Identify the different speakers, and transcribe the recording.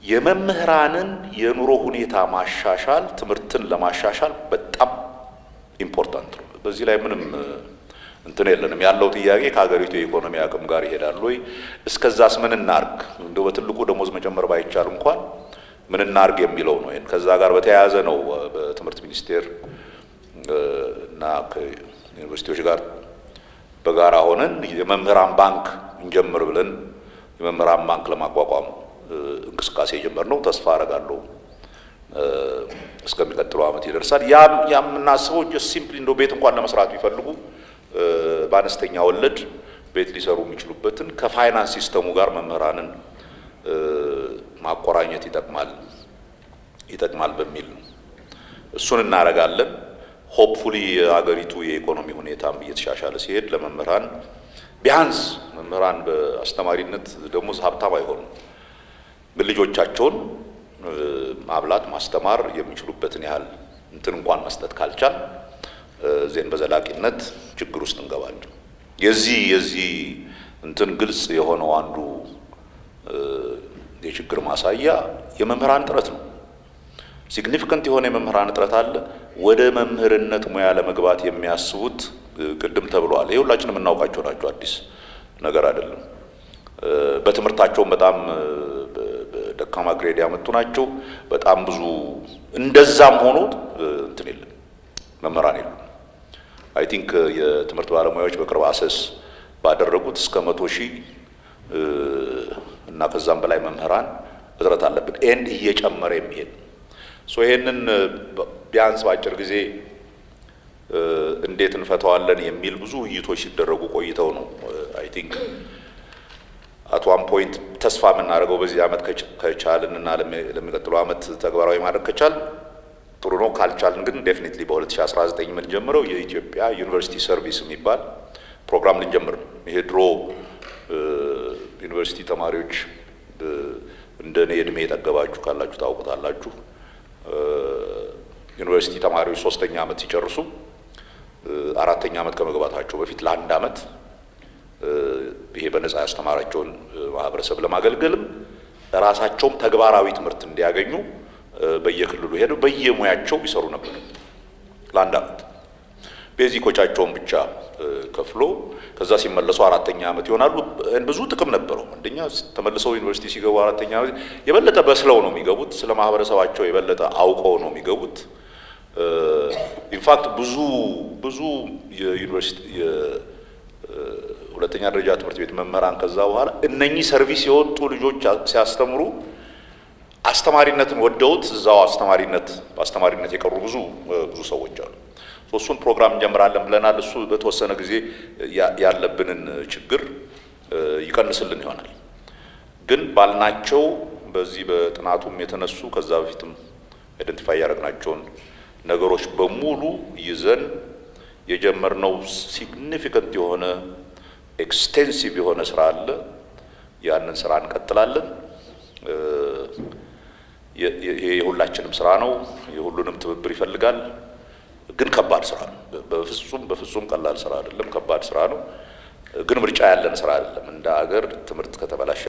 Speaker 1: የመምህራንን የኑሮ ሁኔታ ማሻሻል ትምህርትን ለማሻሻል በጣም ኢምፖርታንት ነው። በዚህ ላይ ምንም እንትን የለንም። ያለው ጥያቄ ከሀገሪቱ የኢኮኖሚ አቅም ጋር ይሄዳል ወይ? እስከዛስ ምን እናርግ? እንደው በትልቁ ደሞዝ መጨመር ባይቻል እንኳን ምን እናርግ የሚለው ነው። ከዛ ጋር በተያያዘ ነው በትምህርት ሚኒስቴር እና ከዩኒቨርሲቲዎች ጋር በጋራ ሆነን የመምህራን ባንክ እንጀምር ብለን የመምህራን ባንክ ለማቋቋም እንቅስቃሴ የጀመርነው። ተስፋ አደርጋለሁ እስከሚቀጥለው ዓመት ይደርሳል። ያም እናስበው ጀስት ሲምፕሊ እንደው ቤት እንኳን ለመስራት ቢፈልጉ በአነስተኛ ወለድ ቤት ሊሰሩ የሚችሉበትን ከፋይናንስ ሲስተሙ ጋር መምህራንን ማቆራኘት ይጠቅማል በሚል ነው። እሱን እናደርጋለን። ሆፕፉሊ የሀገሪቱ የኢኮኖሚ ሁኔታም እየተሻሻለ ሲሄድ ለመምህራን ቢያንስ መምህራን በአስተማሪነት ደሞዝ ሀብታም አይሆኑም፣ ግን ልጆቻቸውን ማብላት ማስተማር የሚችሉበትን ያህል እንትን እንኳን መስጠት ካልቻል ዜን በዘላቂነት ችግር ውስጥ እንገባለን። የዚህ እንትን ግልጽ የሆነው አንዱ የችግር ማሳያ የመምህራን እጥረት ነው። ሲግኒፊካንት የሆነ የመምህራን እጥረት አለ። ወደ መምህርነት ሙያ ለመግባት የሚያስቡት ቅድም ተብሏል። ይሄ ሁላችንም የምናውቃቸው ናቸው፣ አዲስ ነገር አይደለም። በትምህርታቸውም በጣም ደካማ ግሬድ ያመጡ ናቸው። በጣም ብዙ እንደዛም ሆኖ እንትን የለም መምህራን የሉም። አይ ቲንክ የትምህርት ባለሙያዎች በቅርብ አሰስ ባደረጉት እስከ 100,000 እና ከዛም በላይ መምህራን እጥረት አለብን ኤንድ እየጨመረ የሚሄድ ይሄንን ቢያንስ በአጭር ጊዜ እንዴት እንፈታዋለን የሚል ብዙ ውይይቶች ሲደረጉ ቆይተው ነው አይ ቲንክ አት ዋን ፖይንት ተስፋ የምናደርገው በዚህ ዓመት ከቻልንና ለሚቀጥለው ዓመት ተግባራዊ ማድረግ ከቻል ጥሩ ነው። ካልቻልን ግን ዴፊኒትሊ በ2019 የምንጀምረው የኢትዮጵያ ዩኒቨርሲቲ ሰርቪስ የሚባል ፕሮግራም ልንጀምር ነው። ይሄ ድሮ ዩኒቨርሲቲ ተማሪዎች እንደኔ እድሜ የጠገባችሁ ካላችሁ ታውቁታላችሁ። ዩኒቨርሲቲ ተማሪዎች 3ኛ ዓመት ሲጨርሱ 4ኛ ዓመት ከመግባታቸው በፊት ለአንድ ዓመት ይሄ በነፃ ያስተማራቸውን ማህበረሰብ ለማገልገልም ራሳቸውም ተግባራዊ ትምህርት እንዲያገኙ በየክልሉ ሄደው በየሙያቸው ይሰሩ ነበር ለአንድ ዓመት። ቤዚኮቻቸውን ብቻ ከፍሎ ከዛ ሲመለሱ 4ኛ ዓመት ይሆናሉ። ብዙ ጥቅም ነበረው። አንደኛ ተመልሰው ዩኒቨርሲቲ ሲገቡ 4ኛ ዓመት የበለጠ በስለው ነው የሚገቡት። ስለ ማህበረሰባቸው የበለጠ አውቀው ነው የሚገቡት። ኢንፋክት ብዙ የዩኒቨርሲቲ ሁለተኛ ደረጃ ትምህርት ቤት መምህራን ከዛ በኋላ እነኚህ ሰርቪስ የወጡ ልጆች ሲያስተምሩ አስተማሪነትን ወደውት እዛው በአስተማሪነት የቀሩ ብዙ ሰዎች አሉ። እሱን ፕሮግራም እንጀምራለን ብለናል። እሱ በተወሰነ ጊዜ ያለብንን ችግር ይቀንስልን ይሆናል። ግን ባልናቸው በዚህ በጥናቱም የተነሱ ከዛ በፊትም አይደንቲፋይ ያደረግናቸውን ነገሮች በሙሉ ይዘን የጀመርነው ሲግኒፊካንት የሆነ ኤክስቴንሲቭ የሆነ ስራ አለ። ያንን ስራ እንቀጥላለን። የሁላችንም ስራ ነው። የሁሉንም ትብብር ይፈልጋል። ግን ከባድ ስራ ነው። በፍጹም ቀላል ስራ አይደለም። ከባድ ስራ ነው። ግን ምርጫ ያለን ስራ አይደለም። እንደ ሀገር ትምህርት ከተበላሸ